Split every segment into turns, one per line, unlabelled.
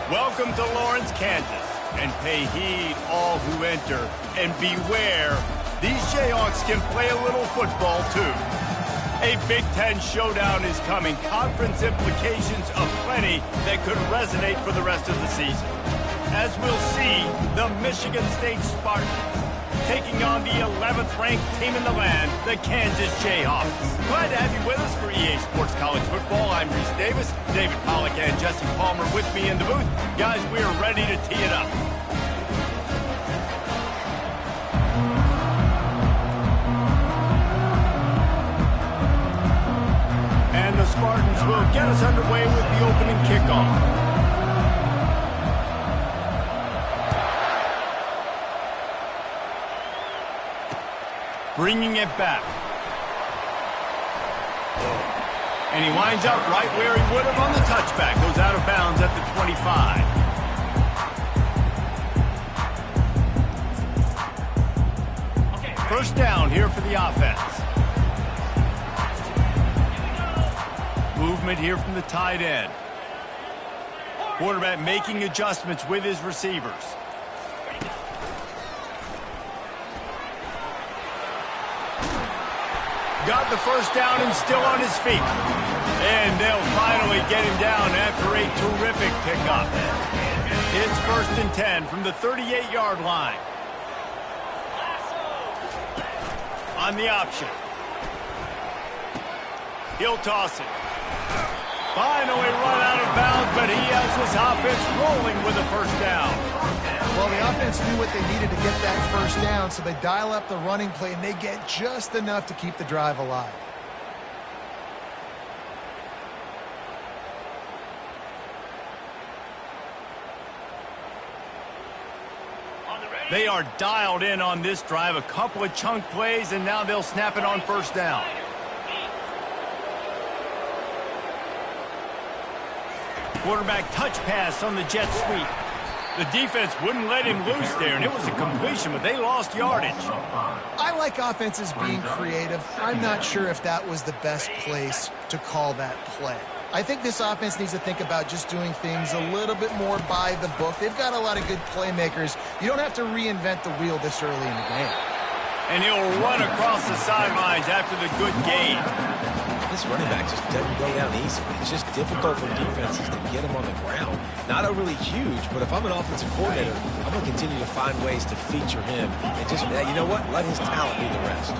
Welcome to Lawrence, Kansas, and pay heed all who enter, and beware, these Jayhawks can play a little football too. A Big Ten showdown is coming, conference implications aplenty that could resonate for the rest of the season. As we'll see, the Michigan State Spartans taking on the 11th ranked team in the land, the Kansas Jayhawks. Glad to have you with us for EA Sports College Football. I'm Reese Davis, David Pollack and Jesse Palmer with me in the booth. Guys, we are ready to tee it up. And the Spartans will get us underway with the opening kickoff. Bringing it back. And he winds up right where he would have on the touchback. Goes out of bounds at the 25. First down here for the offense. Movement here from the tight end. Quarterback making adjustments with his receivers. Got the first down and still on his feet. And they'll finally get him down after a terrific pickup. It's 1st and 10 from the 38-yard line. On the option. He'll toss it. Finally run out of bounds, but he has his offense rolling with a first down.
Well, the offense knew what they needed to get that first down, so they dial up the running play, and they get just enough to keep the drive alive.
They are dialed in on this drive, a couple of chunk plays, and now they'll snap it on first down. Quarterback touch pass on the jet sweep. The defense wouldn't let him loose there, and it was a completion, but they lost yardage.
I like offenses being creative. I'm not sure if that was the best place to call that play. I think this offense needs to think about just doing things a little bit more by the book. They've got a lot of good playmakers. You don't have to reinvent the wheel this early in the game.
And he'll run across the sidelines after the good gain.
This running back just doesn't go down easy. It's just difficult for defenses to get him on the ground. Not overly huge, but if I'm an offensive coordinator, I'm going to continue to find ways to feature him. And just, you know what? Let his talent do the rest.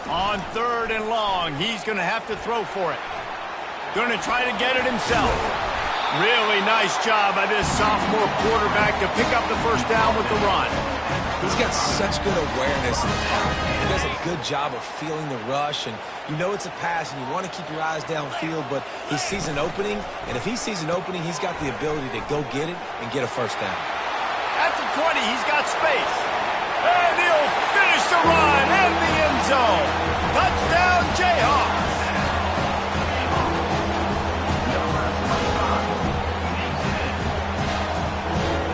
On 3rd and long, he's going to have to throw for it. Going to try to get it himself. Really nice job by this sophomore quarterback to pick up the first down with the run.
He's got such good awareness in the pocket. He does a good job of feeling the rush, and you know it's a pass, and you want to keep your eyes downfield, but he sees an opening, and if he sees an opening, he's got the ability to go get it and get a first down.
At the 20, he's got space. And he'll finish the run in the end zone. Touchdown, Jayhawks.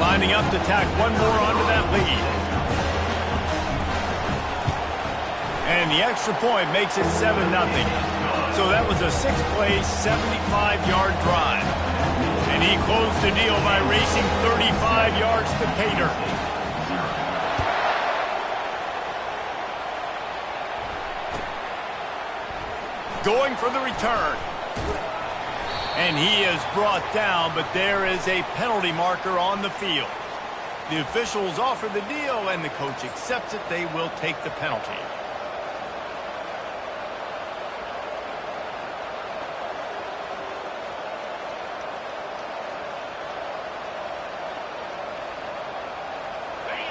Lining up to tack one more onto that lead. And the extra point makes it 7-0. So that was a 6-play, 75-yard drive. And he closed the deal by racing 35 yards to pay dirt. Going for the return. And he is brought down, but there is a penalty marker on the field. The officials offer the deal, and the coach accepts it. They will take the penalty.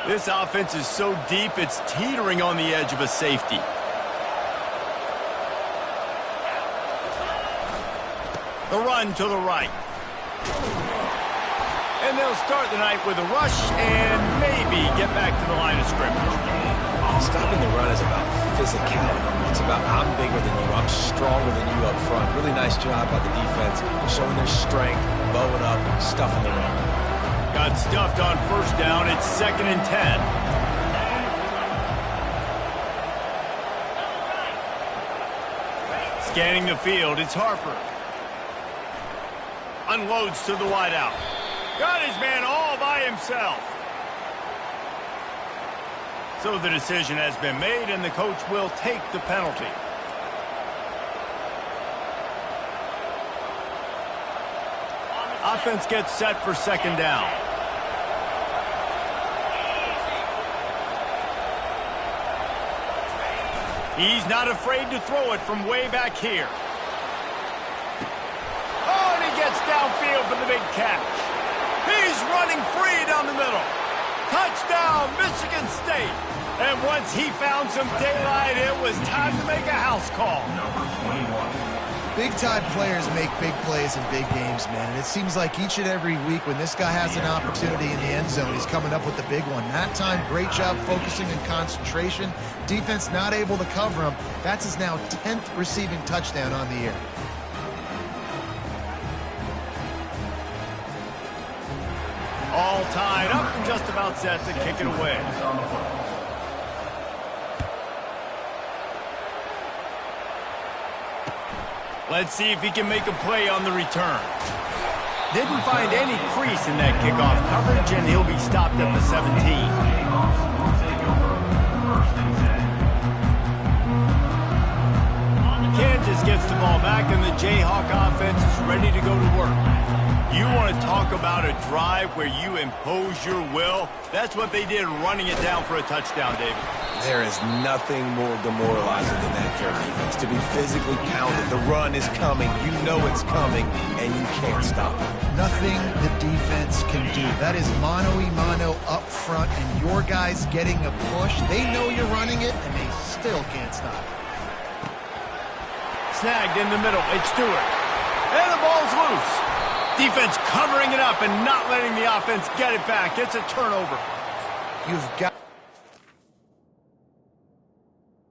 This offense is so deep, it's teetering on the edge of a safety. The run to the right. And they'll start the night with a rush and maybe get back to the line of scrimmage.
Stopping the run is about physicality. It's about I'm bigger than you, I'm stronger than you up front. Really nice job by the defense, showing their strength, bowing up, stuffing the run.
Got stuffed on first down. It's 2nd and 10. Scanning the field, it's Harper. Unloads to the wideout. Got his man all by himself. So the decision has been made, and the coach will take the penalty. Offense gets set for second down. He's not afraid to throw it from way back here. Oh, and he gets downfield for the big catch. He's running free down the middle. Touchdown, Michigan State. And once he found some daylight, it was time to make a house call.
Big-time players make big plays in big games, man. And it seems like each and every week when this guy has an opportunity in the end zone, he's coming up with the big one. That time, great job focusing and concentration. Defense not able to cover him. That's his now 10th receiving touchdown on the year.
All tied up and just about set to kick it away. Let's see if he can make a play on the return. Didn't find any crease in that kickoff coverage, and he'll be stopped at the 17. Kansas gets the ball back, and the Jayhawk offense is ready to go to work. You want to talk about a drive where you impose your will? That's what they did, running it down for a touchdown, David.
There is nothing more demoralizing than that for a defense. To be physically pounded, the run is coming, you know it's coming, and you can't stop it.
Nothing the defense can do. That is mano-a-mano up front, and your guys getting a push. They know you're running it, and they still can't stop it.
Snagged in the middle, it's Stewart. And the ball's loose. Defense covering it up and not letting the offense get it back. It's a turnover.
You've got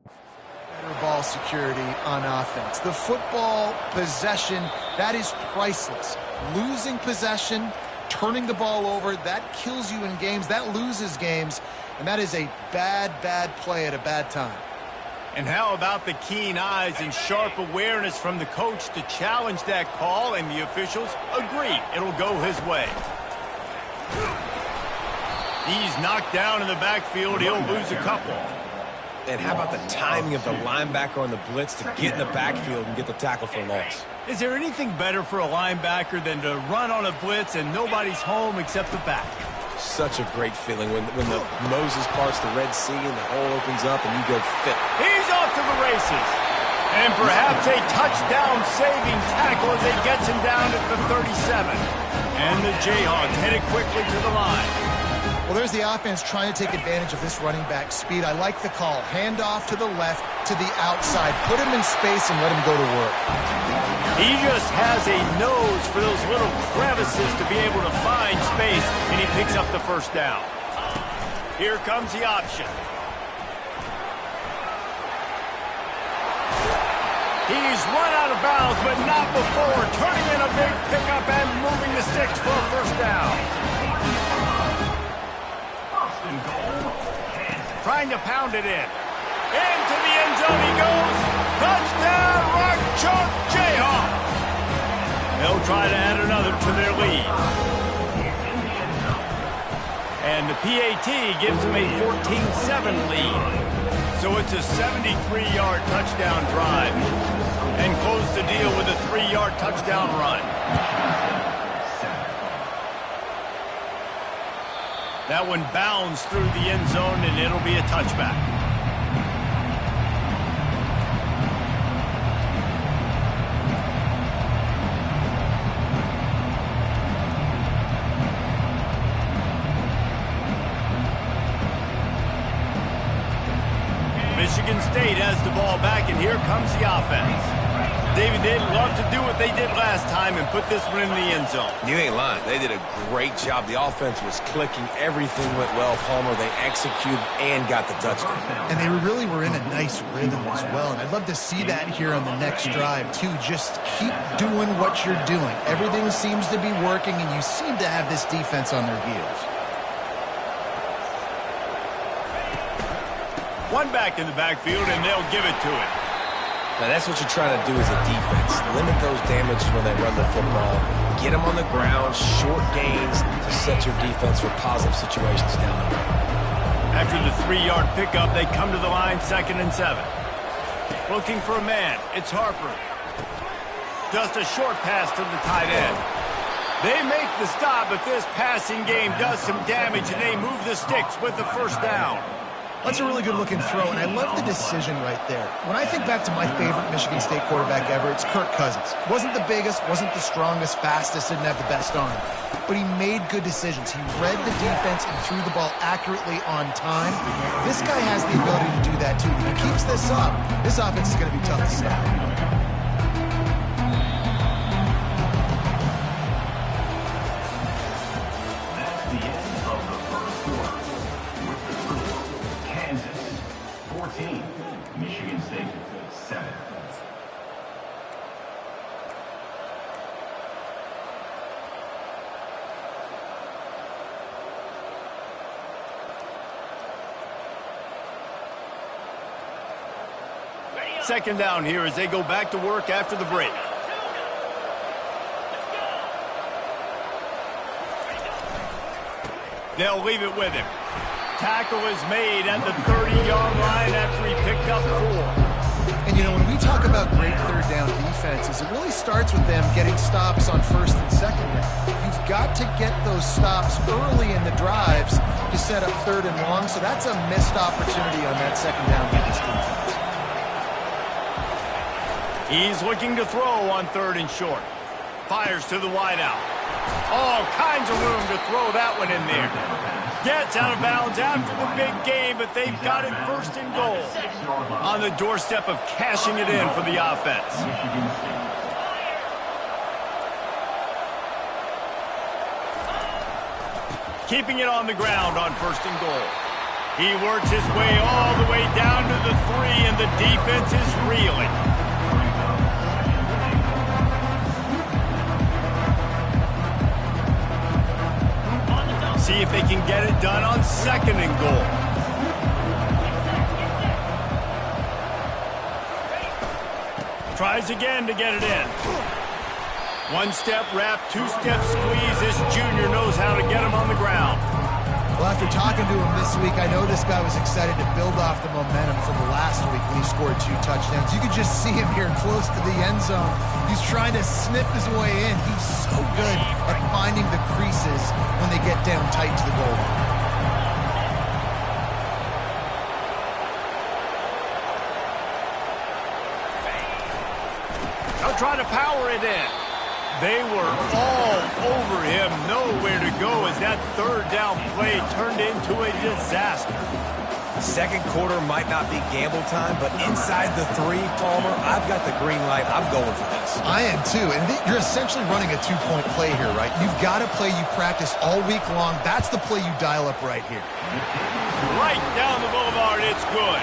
better ball security on offense. The football possession, that is priceless. Losing possession, turning the ball over, that kills you in games, that loses games, and that is a bad, bad play at a bad time.
And how about the keen eyes and sharp awareness from the coach to challenge that call, and the officials agree it'll go his way. He's knocked down in the backfield. He'll lose a couple.
And how about the timing of the linebacker on the blitz to get in the backfield and get the tackle for loss?
Is there anything better for a linebacker than to run on a blitz and nobody's home except the back?
Such a great feeling when the Moses parts the Red Sea and the hole opens up and you go fit.
He's off to the races. And perhaps a touchdown-saving tackle as it gets him down at the 37. And the Jayhawks headed quickly to the line.
Well, there's the offense trying to take advantage of this running back speed. I like the call. Hand off to the left, to the outside. Put him in space and let him go to work.
He just has a nose for those little crevices to be able to find space, and he picks up the first down. Here comes the option. He's run out of bounds, but not before turning in a big pickup and moving the sticks for a first down. Trying to pound it in. Into the end zone he goes. Touchdown, Rock Chalk Jayhawk. They'll try to add another to their lead. And the PAT gives them a 14-7 lead. So it's a 73-yard touchdown drive. And close the deal with a 3-yard touchdown run. That one bounds through the end zone, and it'll be a touchback. Michigan State has the ball back, and here comes the offense. David, they'd love to do what they did last time and put this one in the end zone.
You ain't lying. They did a great job. The offense was clicking. Everything went well, Palmer. They executed and got the touchdown.
And they really were in a nice rhythm as well. And I'd love to see that here on the next drive, too. Just keep doing what you're doing. Everything seems to be working, and you seem to have this defense on their heels.
One back in the backfield, and they'll give it to him.
Now, that's what you're trying to do as a defense. Limit those damages when they run the football. Get them on the ground, short gains to set your defense for positive situations down the road.
After the 3-yard pickup, they come to the line, 2nd and 7. Looking for a man. It's Harper. Just a short pass to the tight end. They make the stop, but this passing game does some damage, and they move the sticks with the first down.
That's a really good-looking throw, and I love the decision right there. When I think back to my favorite Michigan State quarterback ever, it's Kirk Cousins. Wasn't the biggest, wasn't the strongest, fastest, didn't have the best arm. But he made good decisions. He read the defense and threw the ball accurately on time. This guy has the ability to do that, too. If he keeps this up, this offense is going to be tough to stop.
Michigan State 7.
Second down here as they go back to work after the break. They'll leave it with him. Tackle is made at the 30-yard line after he picked up 4.
And, you know, when we talk about great third down defenses, it really starts with them getting stops on 1st and 2nd down. You've got to get those stops early in the drives to set up 3rd and long, so that's a missed opportunity on that 2nd down by this defense.
He's looking to throw on 3rd and short. Fires to the wideout. All kinds of room to throw that one in there. Gets out of bounds after the big game, but they've got it 1st and goal. On the doorstep of cashing it in for the offense. Keeping it on the ground on 1st and goal. He works his way all the way down to the 3, and the defense is reeling. See if they can get it done on 2nd and goal. Tries again to get it in. 1-step wrap, 2-step squeeze. This junior knows how to get him on the ground.
Well, after talking to him this week, I know this guy was excited to build off the momentum from the last week when he scored 2 touchdowns. You could just see him here close to the end zone. He's trying to snip his way in. He's so good at finding the creases when they get down tight to the goal line.
They'll try to power it in. They were all over him, nowhere to go as that 3rd down play turned into a disaster.
Second quarter might not be gamble time, but inside the 3, Palmer, I've got the green light. I'm going for this.
I am too, and you're essentially running a 2-point play here, right? You've got a play you practice all week long. That's the play you dial up right here.
Right down the boulevard, it's good.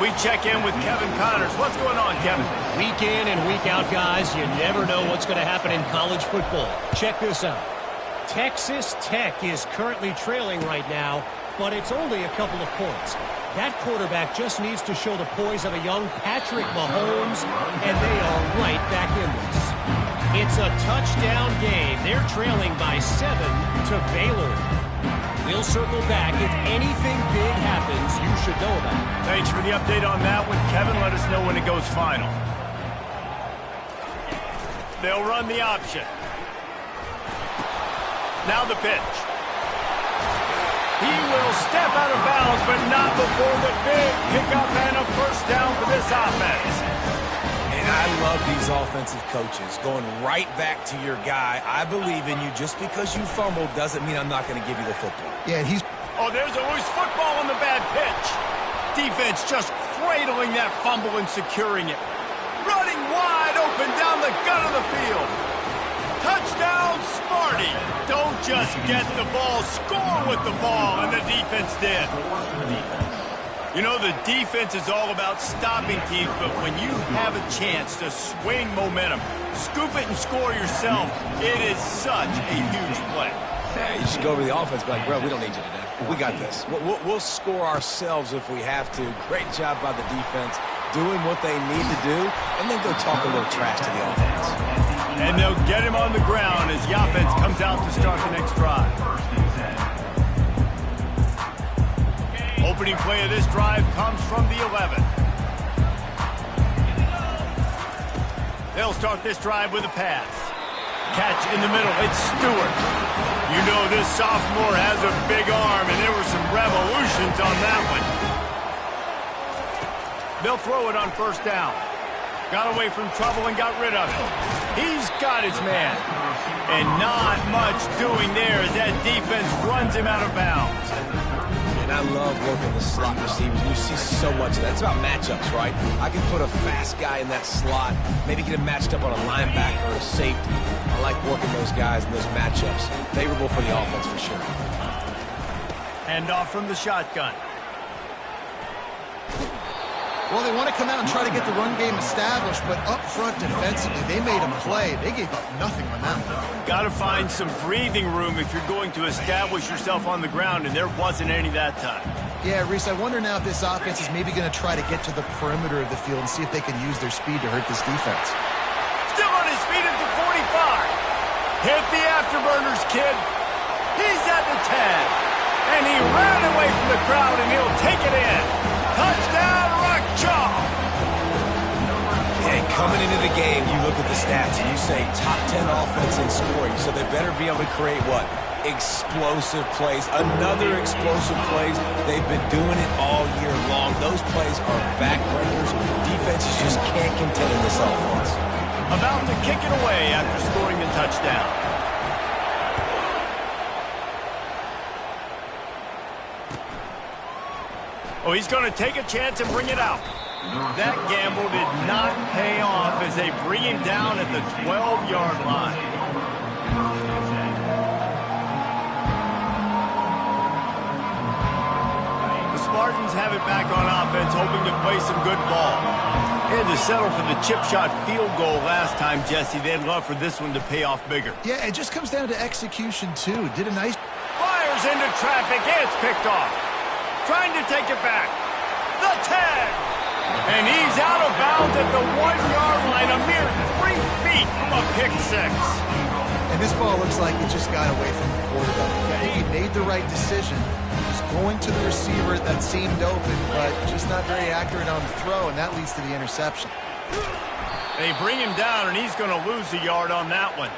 We check in with Kevin Connors. What's going on, Kevin?
Week in and week out, guys, you never know what's going to happen in college football. Check this out. Texas Tech is currently trailing right now, but it's only a couple of points. That quarterback just needs to show the poise of a young Patrick Mahomes, and they are right back in this. It's a touchdown game. They're trailing by 7 to Baylor. We'll circle back. If anything big happens, you should know about it.
Thanks for the update on that one, Kevin. Let us know when it goes final. They'll run the option. Now the pitch. He will step out of bounds, but not before the big pickup and a 1st down for this offense.
And I love these offensive coaches going right back to your guy. I believe in you. Just because you fumbled doesn't mean I'm not going to give you the football.
Yeah, he's...
Oh, there's a loose football on the bad pitch. Defense just cradling that fumble and securing it. Running wide open down the gut of the field. Touchdown, Sparty. Don't just get the ball, score with the ball, and the defense did. You know, the defense is all about stopping teams, but when you have a chance to swing momentum, scoop it and score yourself, it is such a huge play.
Yeah, you should go to the offense, be like, bro, we don't need you today. We got this. We'll score ourselves if we have to. Great job by the defense. doing what they need to do, and then go talk a little trash to the offense.
And they'll get him on the ground as the offense comes out to start the next drive. Opening play of this drive comes from the 11. They'll start this drive with a pass. Catch in the middle. It's Stewart. You know this sophomore has a big arm, and there were some revolutions on that one. They'll throw it on first down. Got away from trouble and got rid of it. He's got his man. And not much doing there as that defense runs him out of bounds.
And I love working the slot receivers. You see so much of that. It's about matchups, right? I can put a fast guy in that slot, maybe get him matched up on a linebacker or a safety. I like working those guys in those matchups. Favorable for the offense for sure.
Hand off from the shotgun.
Well, they want to come out and try to get the run game established, but up front defensively, they made them play. They gave up nothing on that one.
Got to find some breathing room if you're going to establish yourself on the ground, and there wasn't any that time.
Yeah, Reese, I wonder now if this offense is maybe going to try to get to the perimeter of the field and see if they can use their speed to hurt this defense.
Still on his feet at the 45. Hit the afterburners, kid. He's at the 10. And he ran away from the crowd, and he'll take it in. Touchdown, Rockchalk!
And coming into the game, you look at the stats and you say top 10 offense in scoring, so they better be able to create what? Explosive plays. Another explosive plays. They've been doing it all year long. Those plays are backbreakers. Defenses just can't contain this offense.
About to kick it away after scoring the touchdown. Oh, he's going to take a chance and bring it out. That gamble did not pay off as they bring him down at the 12-yard line. The Spartans have it back on offense, hoping to play some good ball. They had to settle for the chip shot field goal last time, Jesse. They'd love for this one to pay off bigger.
Yeah, it just comes down to execution, too. Did a nice...
Fires into traffic. It's picked off. Trying to take it back. The 10. And he's out of bounds at the 1-yard line, a mere 3 feet from a pick six.
And this ball looks like it just got away from the quarterback. I think he made the right decision. He was going to the receiver that seemed open, but just not very accurate on the throw, and that leads to the interception.
They bring him down, and he's going to lose a yard on that one.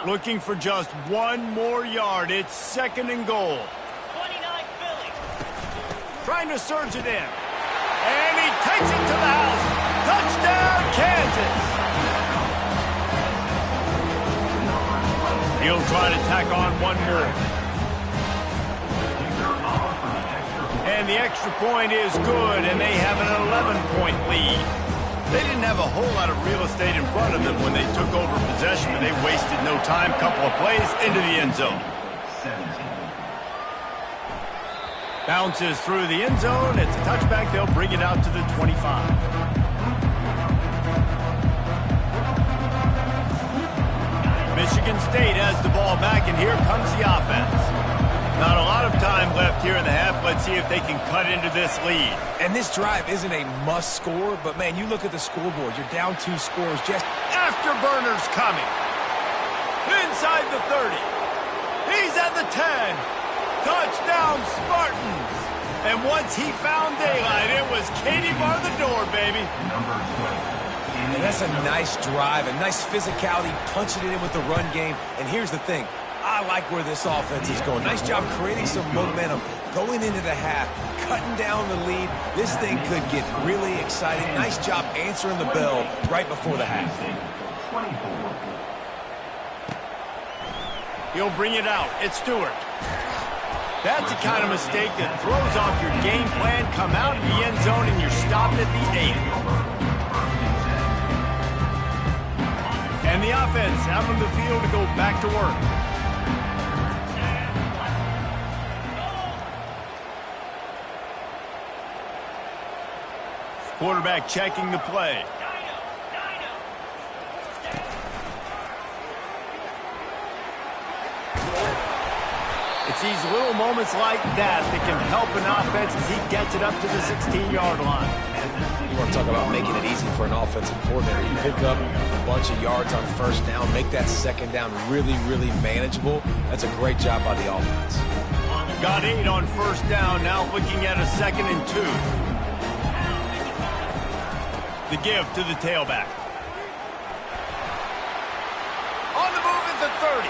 Looking for just one more yard. It's 2nd and goal.
29 Philly.
Trying to surge it in. And he takes it to the house. Touchdown, Kansas. He'll try to tack on one more. And the extra point is good, and they have an 11-point lead. They didn't have a whole lot of real estate in front of them when they took over possession, but they wasted no time. Couple of plays into the end zone. Bounces through the end zone. It's a touchback. They'll bring it out to the 25. Michigan State has the ball back, and here comes the offense. Not a lot of time left here in the half. Let's see if they can cut into this lead.
And this drive isn't a must score, but man, you look at the scoreboard. You're down 2 scores. Just
afterburners coming. Inside the 30. He's at the 10. Touchdown, Spartans. And once he found daylight, it was Katie bar the door, baby.
And that's a nice drive, a nice physicality, punching it in with the run game. And here's the thing. I like where this offense is going. Nice job creating some momentum, going into the half, cutting down the lead. This thing could get really exciting. Nice job answering the bell right before the half.
He'll bring it out. It's Stewart. That's the kind of mistake that throws off your game plan. Come out of the end zone and you're stopped at the 8. And the offense out on the field to go back to work. Quarterback checking the play. It's these little moments like that that can help an offense as he gets it up to the 16-yard line.
You want to talk about making it easy for an offensive coordinator. You pick up a bunch of yards on first down, make that second down really, really manageable. That's a great job by the offense.
Got 8 on first down, now looking at a 2nd and 2. The give to the tailback. On the move at the 30.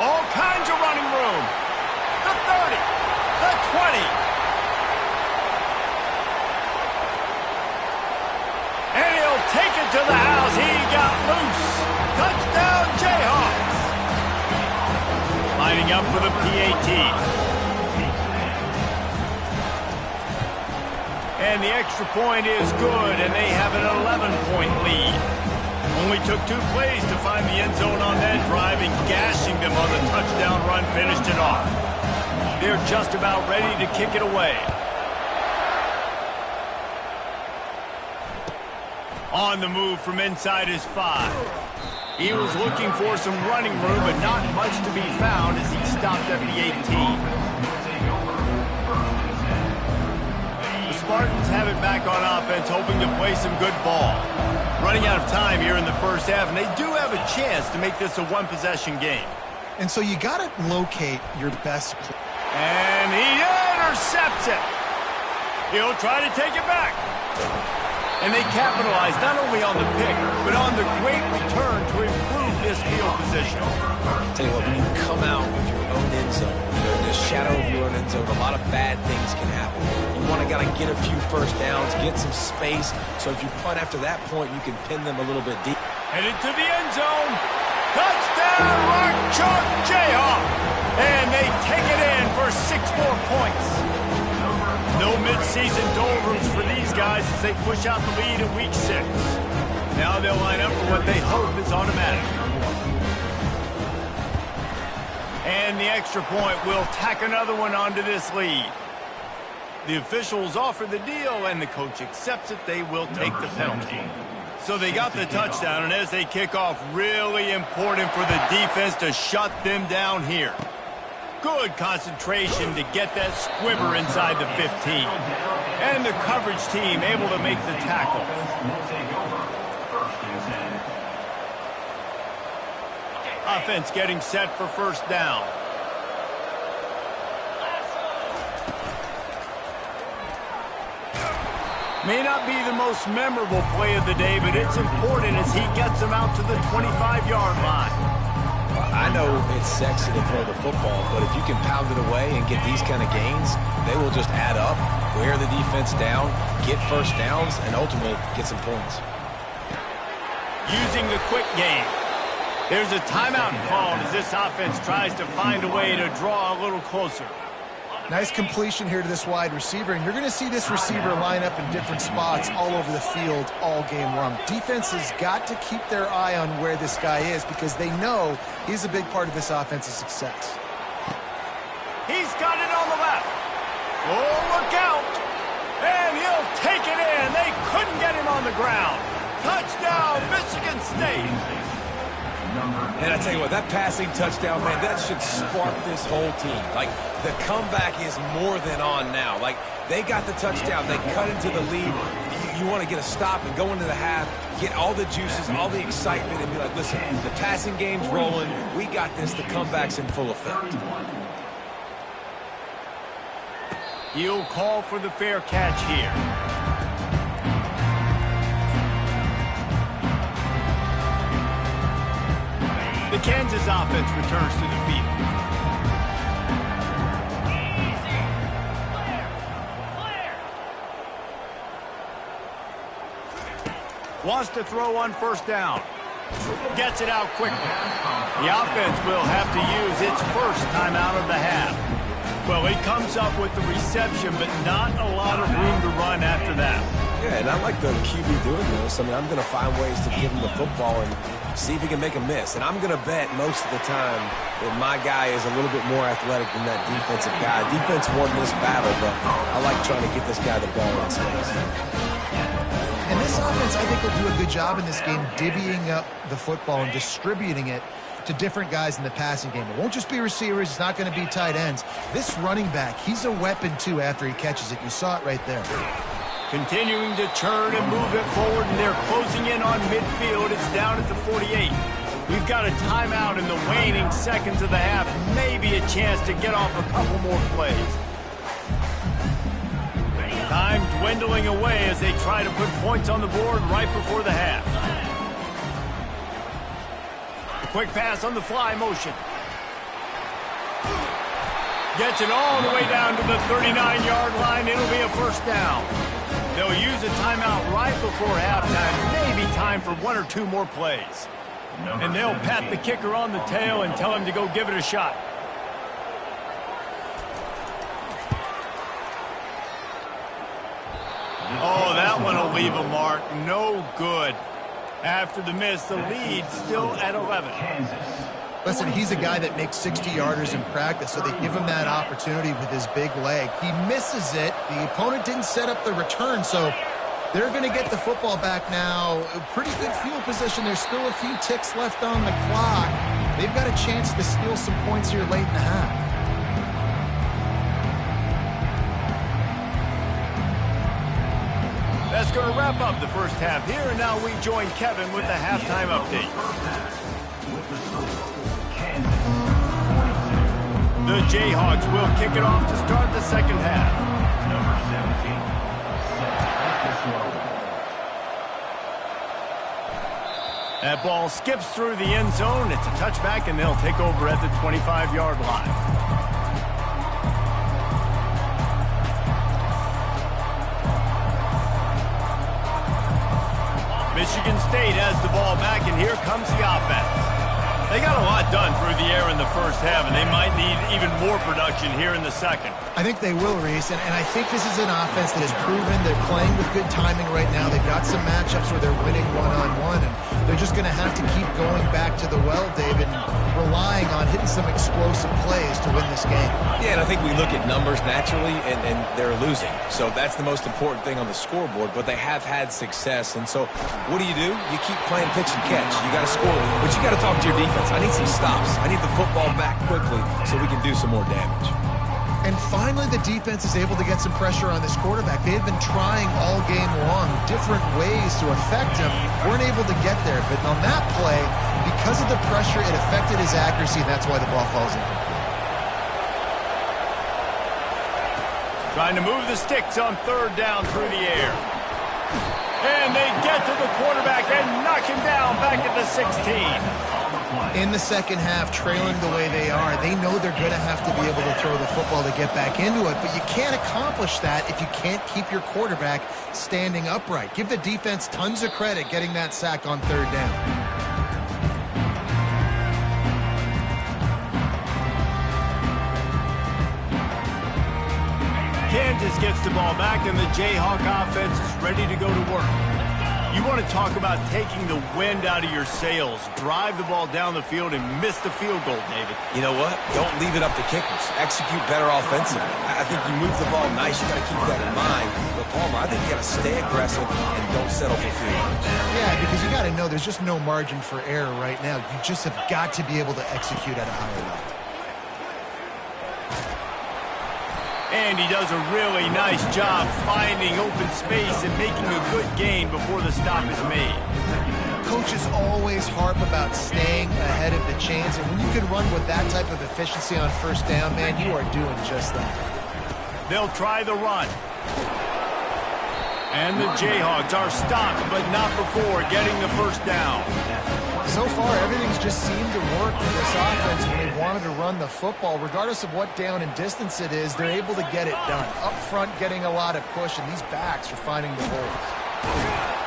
All kinds of running room. The 30. The 20. And he'll take it to the house. He got loose. Touchdown, Jayhawks. Lining up for the PAT. And the extra point is good, and they have an 11-point lead. Only took 2 plays to find the end zone on that drive, and gashing them on the touchdown run finished it off. They're just about ready to kick it away. On the move from inside his 5. He was looking for some running room, but not much to be found as he stopped at the 18. Spartans have it back on offense, hoping to play some good ball. Running out of time here in the first half, and they do have a chance to make this a one-possession game.
And so you got to locate your best play.
And he intercepts it. He'll try to take it back. And they capitalize not only on the pick, but on the great return to improve this field position.
I'll tell you what, when you come out of your own end zone, in the shadow of your own end zone, a lot of bad things can happen. You want to get a few first downs, get some space, so if you punt after that point, you can pin them a little bit deep.
Headed to the end zone. Touchdown, Rock Chalk Jayhawk. And they take it in for 6 more points. No midseason doldrums for these guys as they push out the lead in week 6. Now they'll line up for what they hope is automatic. And the extra point will tack another one onto this lead. The officials offer the deal, and the coach accepts it. They will take the penalty. So they got the touchdown, and as they kick off, really important for the defense to shut them down here. Good concentration to get that squibber inside the 15. And the coverage team able to make the tackle. Offense getting set for first down. May not be the most memorable play of the day, but it's important as he gets them out to the 25-yard line.
I know it's sexy to throw the football, but if you can pound it away and get these kind of gains, they will just add up, wear the defense down, get first downs, and ultimately get some points.
Using the quick game. There's a timeout called as this offense tries to find a way to draw a little closer.
Nice completion here to this wide receiver, and you're going to see this receiver line up in different spots all over the field all game long. Defense has got to keep their eye on where this guy is because they know he's a big part of this offense's success.
He's got it on the left. Oh, look out. And he'll take it in. They couldn't get him on the ground. Touchdown, Michigan State.
And I tell you what, that passing touchdown, man, that should spark this whole team. Like, the comeback is more than on now. Like, they got the touchdown. They cut into the lead. You want to get a stop and go into the half, get all the juices, all the excitement, and be like, listen, the passing game's rolling. We got this. The comeback's in full effect.
He'll call for the fair catch here. The Kansas offense returns to the field. Wants to throw on first down. Gets it out quickly. The offense will have to use its first timeout of the half. Well, he comes up with the reception, but not a lot of room to run after that.
Yeah, and I like the QB doing this. I mean, I'm going to find ways to give him the football and see if he can make a miss. And I'm going to bet most of the time that my guy is a little bit more athletic than that defensive guy. Defense won this battle, but I like trying to get this guy the ball in space.
And this offense, I think, will do a good job in this game divvying up the football and distributing it to different guys in the passing game. It won't just be receivers. It's not going to be tight ends. This running back, he's a weapon, too, after he catches it. You saw it right there.
Continuing to turn and move it forward, and they're closing in on midfield. It's down at the 48. We've got a timeout in the waning seconds of the half. Maybe a chance to get off a couple more plays. Time dwindling away as they try to put points on the board right before the half. A quick pass on the fly motion. Gets it all the way down to the 39-yard line. It'll be a first down. They'll use a timeout right before halftime. Maybe time for one or two more plays. And they'll pat the kicker on the tail and tell him to go give it a shot. Oh, that one will leave a mark. No good. After the miss, the lead still at 11.
Listen, he's a guy that makes 60-yarders in practice, so they give him that opportunity with his big leg. He misses it. The opponent didn't set up the return, so they're going to get the football back now. A pretty good field position. There's still a few ticks left on the clock. They've got a chance to steal some points here late in the half.
That's going to wrap up the first half here, and now we join Kevin with the halftime update. The Jayhawks will kick it off to start the second half. That ball skips through the end zone. It's a touchback, and they'll take over at the 25-yard line. Michigan State has the ball back, and here comes the offense. They got a lot done through the air in the first half, and they might need even more production here in the second.
I think they will, Reese, and I think this is an offense that has proven they're playing with good timing right now. They've got some matchups where they're winning one-on-one, and they're just going to have to keep going back to the well, David, and relying on hitting some explosive plays to win this game.
Yeah, and I think we look at numbers naturally, and they're losing. So that's the most important thing on the scoreboard, but they have had success. And so what do? You keep playing pitch and catch. You got to score, but you got to talk to your defense. I need some stops. I need the football back quickly so we can do some more damage.
And finally, the defense is able to get some pressure on this quarterback. They've been trying all game long different ways to affect him. Weren't able to get there. But on that play, because of the pressure, it affected his accuracy, and that's why the ball falls in.
Trying to move the sticks on third down through the air. And they get to the quarterback and knock him down back at the 16.
In the second half, trailing the way they are, they know they're going to have to be able to throw the football to get back into it, but you can't accomplish that if you can't keep your quarterback standing upright. Give the defense tons of credit getting that sack on third down.
Kansas gets the ball back, and the Jayhawk offense is ready to go to work. You want to talk about taking the wind out of your sails. Drive the ball down the field and miss the field goal, David.
You know what? Don't leave it up to kickers. Execute better offensively. I think you move the ball nice. You got to keep that in mind. But Palmer, I think you got to stay aggressive and don't settle for field goals.
Yeah, because you got to know there's just no margin for error right now. You just have got to be able to execute at a higher level.
And he does a really nice job finding open space and making a good gain before the stop is made.
Coaches always harp about staying ahead of the chains, and when you can run with that type of efficiency on first down, man, you are doing just that.
They'll try the run. And the Jayhawks are stopped, but not before getting the first down.
So far, everything's just seemed to work for this offense when they wanted to run the football. Regardless of what down and distance it is, they're able to get it done. Up front, getting a lot of push, and these backs are finding the holes.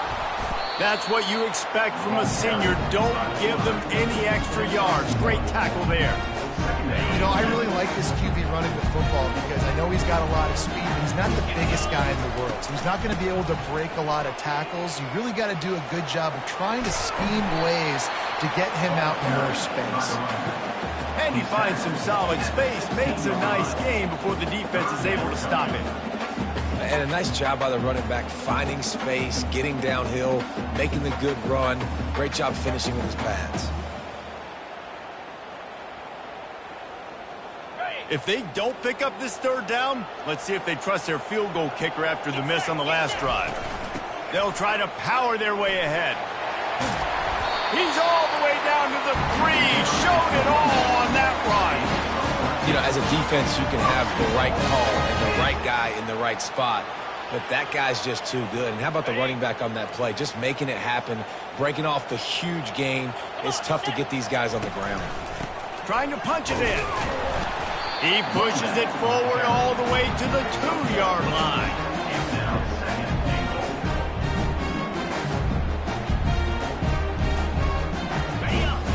That's what you expect from a senior. Don't give them any extra yards. Great tackle there.
You know, I really like this QB running the football because I know he's got a lot of speed, but he's not the biggest guy in the world. So he's not going to be able to break a lot of tackles. You really got to do a good job of trying to scheme ways to get him out in more space.
And he finds some solid space, makes a nice game before the defense is able to stop him.
And a nice job by the running back, finding space, getting downhill, making the good run. Great job finishing with his pads.
If they don't pick up this third down, let's see if they trust their field goal kicker after the miss on the last drive. They'll try to power their way ahead. He's all the way down to the 3. Showed it all on that run.
You know, as a defense, you can have the right call and the right guy in the right spot, but that guy's just too good. And how about the running back on that play? Just making it happen, breaking off the huge gain. It's tough to get these guys on the ground.
Trying to punch it in. He pushes it forward all the way to the 2-yard line.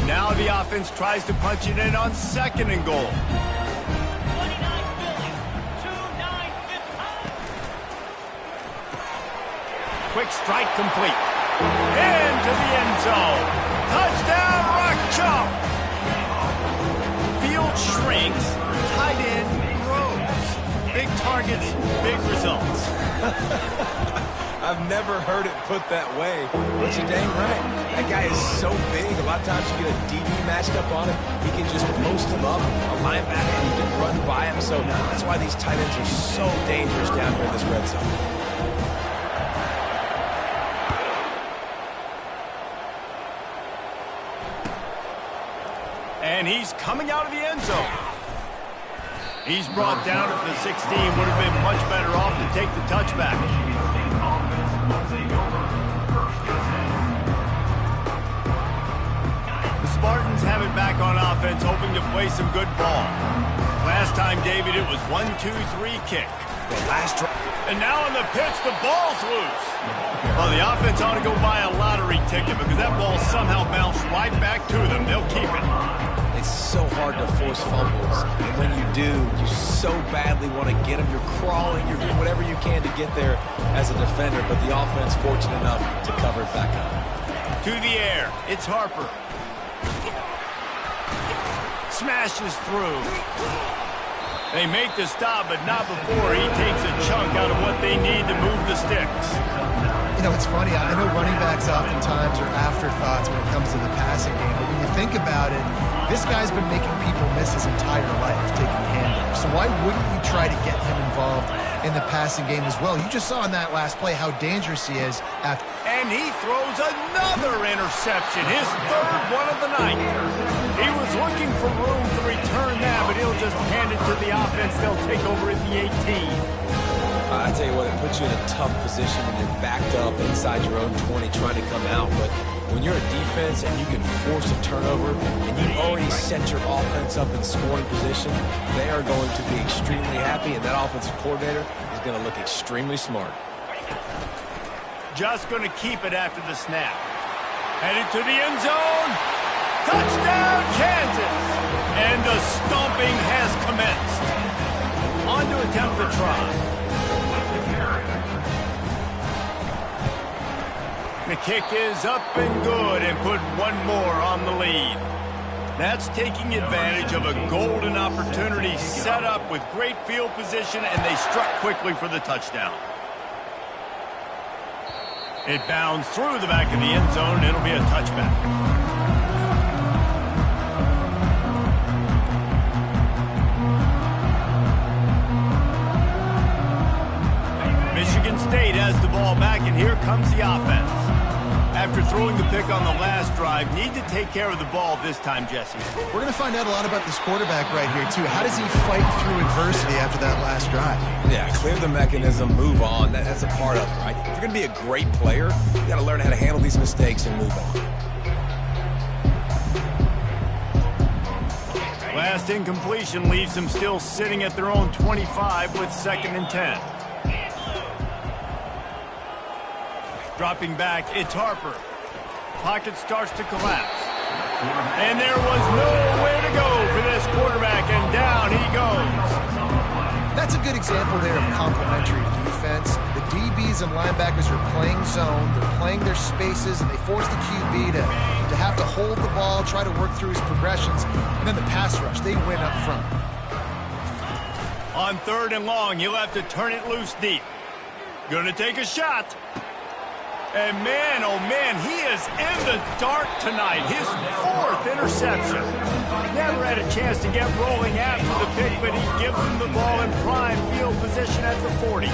Now the offense tries to punch it in on 2nd and goal. Quick strike complete. Into the end zone. Touchdown, Rock Chalk. Field shrinks. Tight end grows. Big targets, big results.
I've never heard it put that way, but you're dang right. That guy is so big. A lot of times you get a DB matched up on him. He can just post him up. A linebacker, he can run by him. So that's why these tight ends are so dangerous down here in this red zone.
And he's coming out of the end zone. He's brought down at the 16. Would have been much better off to take the touchback. The Spartans have it back on offense, hoping to play some good ball. Last time, David, it was 1-2-3 kick. And now on the pitch, the ball's loose. Well, the offense ought to go buy a lottery ticket because that ball somehow bounced right back to them. They'll keep it.
It's so hard to force fumbles, and when you do, you so badly want to get them. You're crawling, you're doing whatever you can to get there as a defender, but the offense fortunate enough to cover it back up.
To the air, it's Harper. Smashes through. They make the stop, but not before he takes a chunk out of what they need to move the sticks.
You know, it's funny. I know running backs oftentimes are afterthoughts when it comes to the passing game, but when you think about it, this guy's been making people miss his entire life taking handoffs. So why wouldn't you try to get him involved in the passing game as well? You just saw in that last play how dangerous he is after.
And he throws another interception, his 3rd one of the night. He was looking for room to return that, but he'll just hand it to the offense. They'll take over at the 18.
I tell you what, it puts you in a tough position when you're backed up inside your own 20 trying to come out. But when you're a defense and you can force a turnover and you've already set your offense up in scoring position, they are going to be extremely happy, and that offensive coordinator is going to look extremely smart.
Just going to keep it after the snap. Headed to the end zone. Touchdown, Kansas! And the stomping has commenced. On to attempt the try. The kick is up and good and put one more on the lead. That's taking advantage of a golden opportunity set up with great field position, and they struck quickly for the touchdown. It bounds through the back of the end zone. It'll be a touchback. Michigan State has the ball back, and here comes the offense. After throwing the pick on the last drive, need to take care of the ball this time, Jesse.
We're going to find out a lot about this quarterback right here, too. How does he fight through adversity after that last drive?
Yeah, clear the mechanism, move on. That's a part of it, right? If you're going to be a great player, you got to learn how to handle these mistakes and move on.
Last incompletion leaves them still sitting at their own 25 with 2nd and 10. Dropping back, it's Harper. Pocket starts to collapse. And there was nowhere to go for this quarterback, and down he goes.
That's a good example there of complementary defense. The DBs and linebackers are playing zone, they're playing their spaces, and they force the QB to have to hold the ball, try to work through his progressions, and then the pass rush, they win up front.
On 3rd and long, he'll have to turn it loose deep. Gonna take a shot. And man, oh man, he is in the dark tonight. His 4th interception. Never had a chance to get rolling after the pick, but he gives them the ball in prime field position at the 40.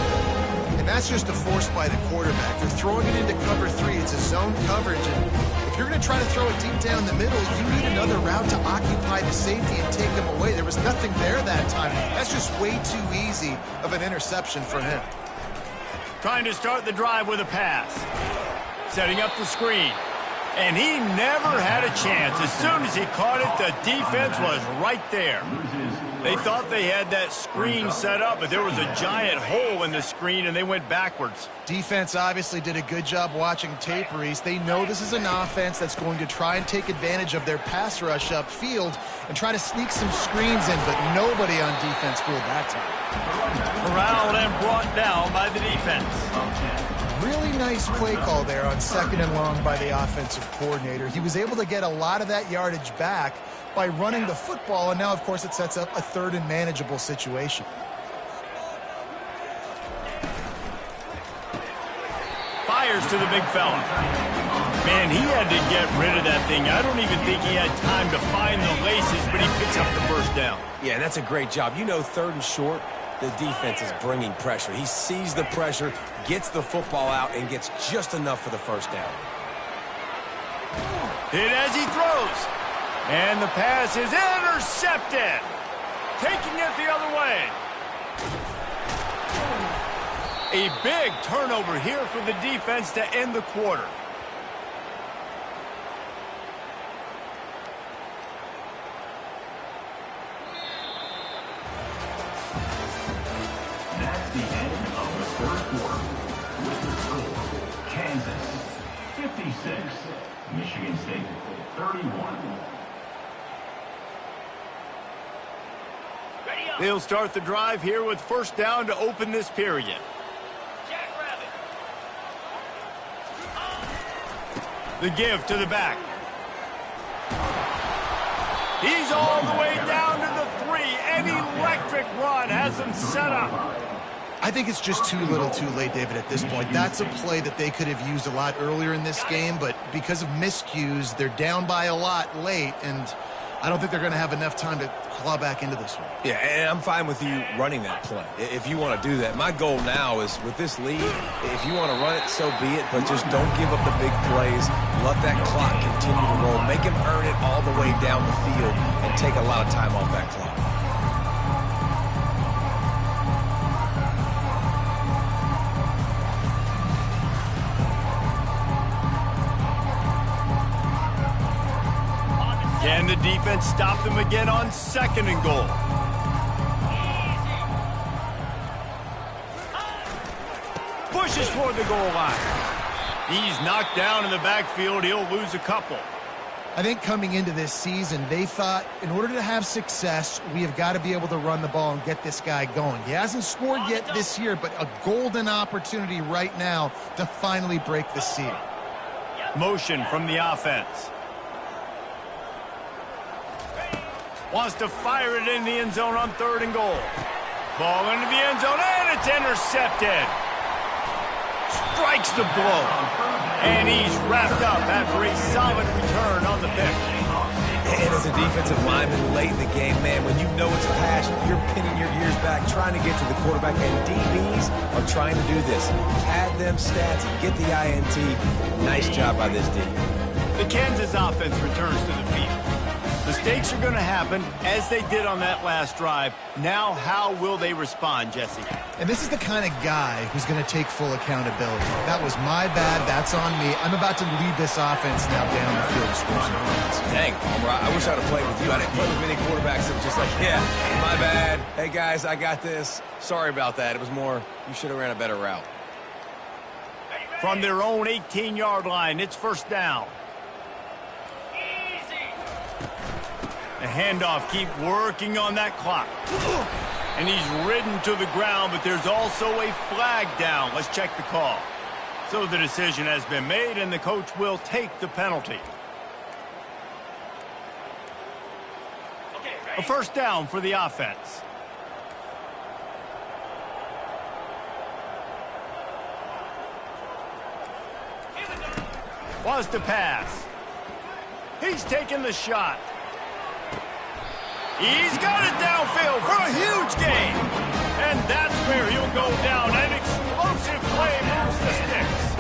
And that's just a force by the quarterback. They're throwing it into cover 3. It's a zone coverage. And if you're going to try to throw it deep down the middle, you need another route to occupy the safety and take him away. There was nothing there that time. That's just way too easy of an interception for him.
Trying to start the drive with a pass. Setting up the screen. And he never had a chance. As soon as he caught it, the defense was right there. They thought they had that screen set up, but there was a giant hole in the screen, and they went backwards.
Defense obviously did a good job watching tape, Reese. They know this is an offense that's going to try and take advantage of their pass rush upfield and try to sneak some screens in, but nobody on defense fooled that time.
Corralled and brought down by the defense.
Really nice play call there on 2nd and long by the offensive coordinator. He was able to get a lot of that yardage back by running the football, and now, of course, it sets up a 3rd and manageable situation.
Fires to the big fella. Man, he had to get rid of that thing. I don't even think he had time to find the laces, but he picks up the first down.
Yeah, that's a great job. You know, 3rd and short, the defense is bringing pressure. He sees the pressure, gets the football out, and gets just enough for the first down.
Hit as he throws. And the pass is intercepted. Taking it the other way. A big turnover here for the defense to end the quarter.
That's the end of the 3rd quarter. With the score, Kansas 56, Michigan State 31.
They'll start the drive here with first down to open this period. The give to the back. He's all the way down to the 3. An electric run has him set up.
I think it's just too little too late, David, at this point. That's a play that they could have used a lot earlier in this game, but because of miscues, they're down by a lot late, and I don't think they're going to have enough time to claw back into this one.
Yeah, and I'm fine with you running that play if you want to do that. My goal now is with this lead, if you want to run it, so be it, but just don't give up the big plays. Let that clock continue to roll. Make him earn it all the way down the field and take a lot of time off that clock.
Can the defense stop them again on 2nd and goal? Pushes toward the goal line. He's knocked down in the backfield. He'll lose a couple.
I think coming into this season, they thought in order to have success, we have got to be able to run the ball and get this guy going. He hasn't scored yet this year, but a golden opportunity right now to finally break the seal.
Motion from the offense. Wants to fire it in the end zone on 3rd and goal. Ball into the end zone, and it's intercepted. Strikes the blow. And he's wrapped up after a solid return on the pick.
And as a defensive lineman late in the game, man, when you know it's pass, you're pinning your ears back, trying to get to the quarterback, and DBs are trying to do this. Pad them stats, get the INT. Nice job by this D.
The Kansas offense returns to the field. Mistakes are going to happen, as they did on that last drive. Now, how will they respond, Jesse?
And this is the kind of guy who's going to take full accountability. That was my bad. That's on me. I'm about to lead this offense now down the field to score some points.
Dang, Palmer, I wish I'd have played with you. I didn't play with many quarterbacks that were just like, yeah, my bad. Hey, guys, I got this. Sorry about that. It was more, you should have ran a better route.
From their own 18-yard line, it's first down. The handoff, keep working on that clock. And he's ridden to the ground, but there's also a flag down. Let's check the call. So the decision has been made, and the coach will take the penalty. A first down for the offense. Wants to pass. He's taking the shot. He's got it downfield for a huge gain. And that's where he'll go down. An explosive play moves the sticks.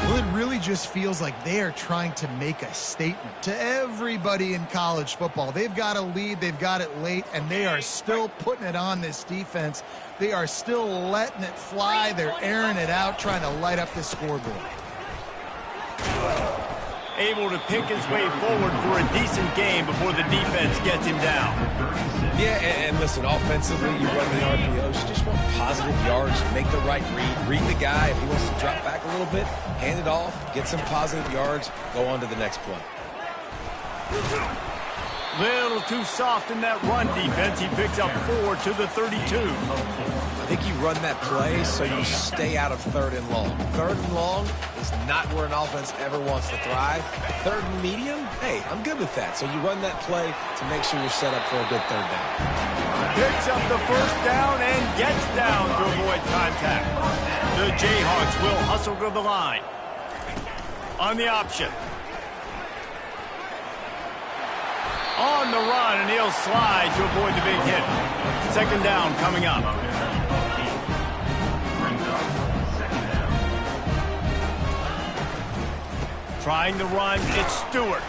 Well, it really just feels like they are trying to make a statement to everybody in college football. They've got a lead, they've got it late, and they are still putting it on this defense. They are still letting it fly. They're airing it out, trying to light up the scoreboard.
Able to pick his way forward for a decent game before the defense gets him down.
Yeah, and listen, offensively, you run the RPOs. You just want positive yards, make the right read the guy. If he wants to drop back a little bit, hand it off, get some positive yards, go on to the next play.
Little too soft in that run defense. He picks up 4 to the 32.
I think you run that play so you stay out of 3rd and long. 3rd and long is not where an offense ever wants to thrive. 3rd and medium, hey, I'm good with that. So you run that play to make sure you're set up for a good 3rd down.
Picks up the 1st down and gets down to avoid contact. The Jayhawks will hustle to the line. On the option. On the run, and he'll slide to avoid the big hit. 2nd down coming up. Trying to run, it's Stewart.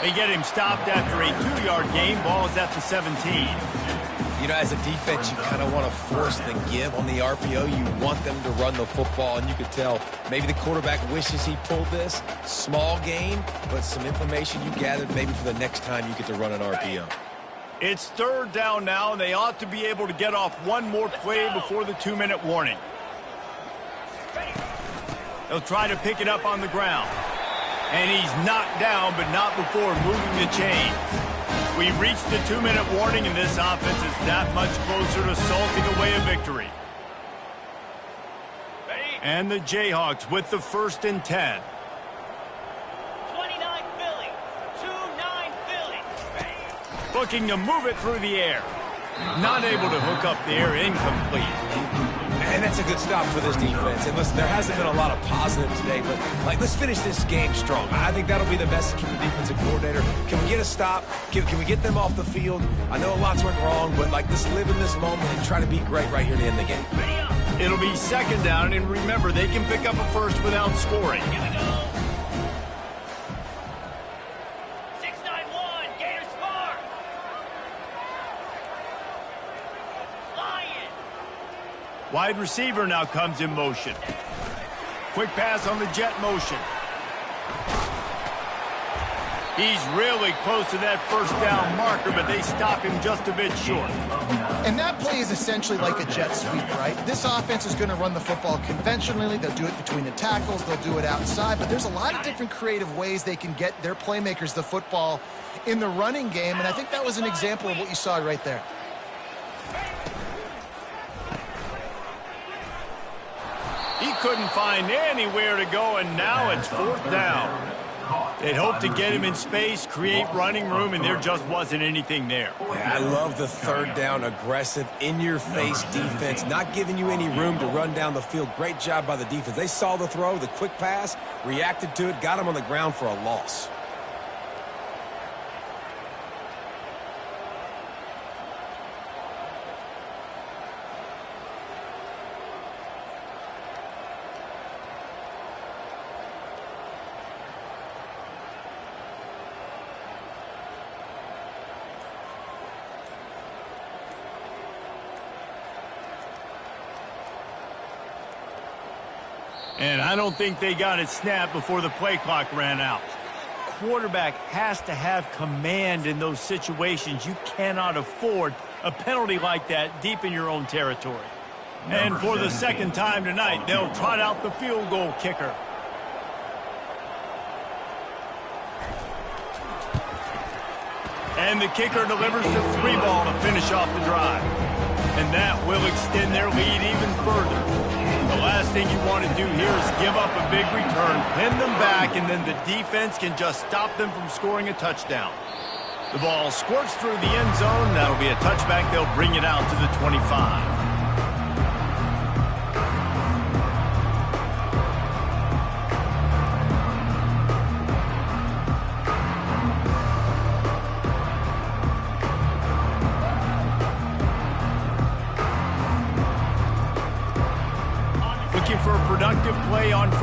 They get him stopped after a 2-yard gain. Ball is at the 17.
You know, as a defense, you kind of want to force the give on the RPO. You want them to run the football, and you could tell maybe the quarterback wishes he pulled this. Small gain, but some information you gathered maybe for the next time you get to run an RPO.
It's 3rd down now, and they ought to be able to get off one more play before the 2-minute warning. They'll try to pick it up on the ground. And he's knocked down, but not before moving the chains. We reached the 2-minute warning, and this offense is that much closer to salting away a victory. And the Jayhawks with the 1st and 10.
29 Philly. 2-9 Philly.
Looking to move it through the air. Not able to hook up there, incomplete.
And that's a good stop for this defense. And listen, there hasn't been a lot of positive today, but let's finish this game strong. I think that'll be the message from the defensive coordinator. Can we get a stop? Can we get them off the field? I know lots went wrong, but let's live in this moment and try to be great right here to end the game.
It'll be 2nd down, and remember, they can pick up a 1st without scoring.
Here we go. 6-9-1. Gators score. Lion.
Wide receiver now comes in motion. Quick pass on the jet motion. He's really close to that 1st down marker, but they stop him just a bit short.
And that play is essentially like a jet sweep, right? This offense is going to run the football conventionally. They'll do it between the tackles. They'll do it outside. But there's a lot of different creative ways they can get their playmakers the football in the running game. And I think that was an example of what you saw right there.
He couldn't find anywhere to go, and now it's 4th down. They'd hoped to get him in space, create running room, and there just wasn't anything there.
Yeah, I love the 3rd down, aggressive, in-your-face defense, not giving you any room to run down the field. Great job by the defense. They saw the throw, the quick pass, reacted to it, got him on the ground for a loss.
And I don't think they got it snapped before the play clock ran out. Quarterback has to have command in those situations. You cannot afford a penalty like that deep in your own territory. And for the 2nd time tonight, they'll trot out the field goal kicker. And the kicker delivers the 3 ball to finish off the drive. And that will extend their lead even further. The last thing you want to do here is give up a big return, pin them back, and then the defense can just stop them from scoring a touchdown. The ball squirts through the end zone. That'll be a touchback. They'll bring it out to the 25.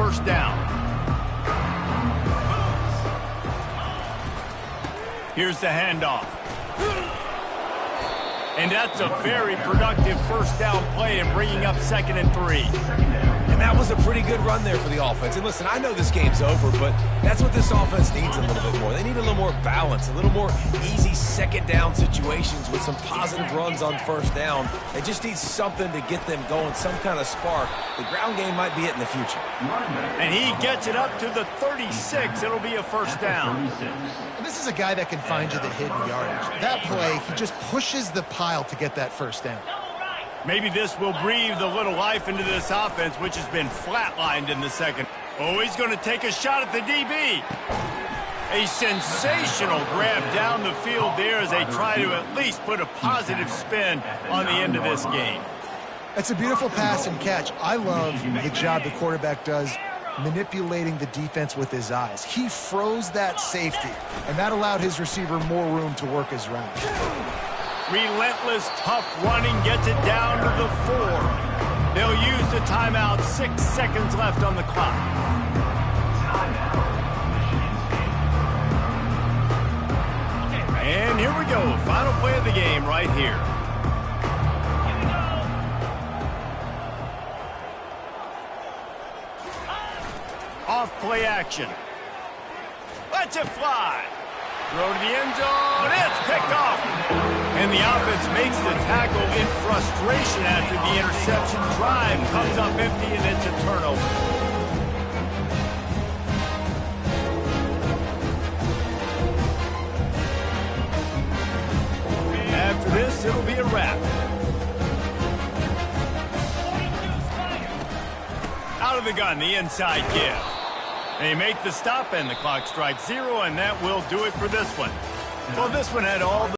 first down. Here's the handoff. And that's a very productive first down play in bringing up 2nd and 3.
And that was a pretty good run there for the offense. And listen, I know this game's over, but that's what this offense needs a little bit more. They need a little more balance, a little more easy second down situations with some positive runs on first down. They just need something to get them going, some kind of spark. The ground game might be it in the future.
And he gets it up to the 36. It'll be a first down.
And this is a guy that can find you the hidden yardage. That play, he just pushes the pile to get that first down.
Maybe this will breathe a little life into this offense, which has been flatlined in the second. Oh, he's going to take a shot at the DB. A sensational grab down the field there as they try to at least put a positive spin on the end of this game.
It's a beautiful pass and catch. I love the job the quarterback does manipulating the defense with his eyes. He froze that safety, and that allowed his receiver more room to work his route.
Relentless, tough running gets it down to the 4. They'll use the timeout. 6 seconds left on the clock. And here we go. Final play of the game right here. Off play action. Let's it fly. Throw to the end zone. It's picked off. And the offense makes the tackle in frustration after the interception. Drive comes up empty, and it's a turnover. After this, it'll be a wrap. Out of the gun, the inside give. They make the stop, and the clock strikes 0, and that will do it for this one. Well, this one had all the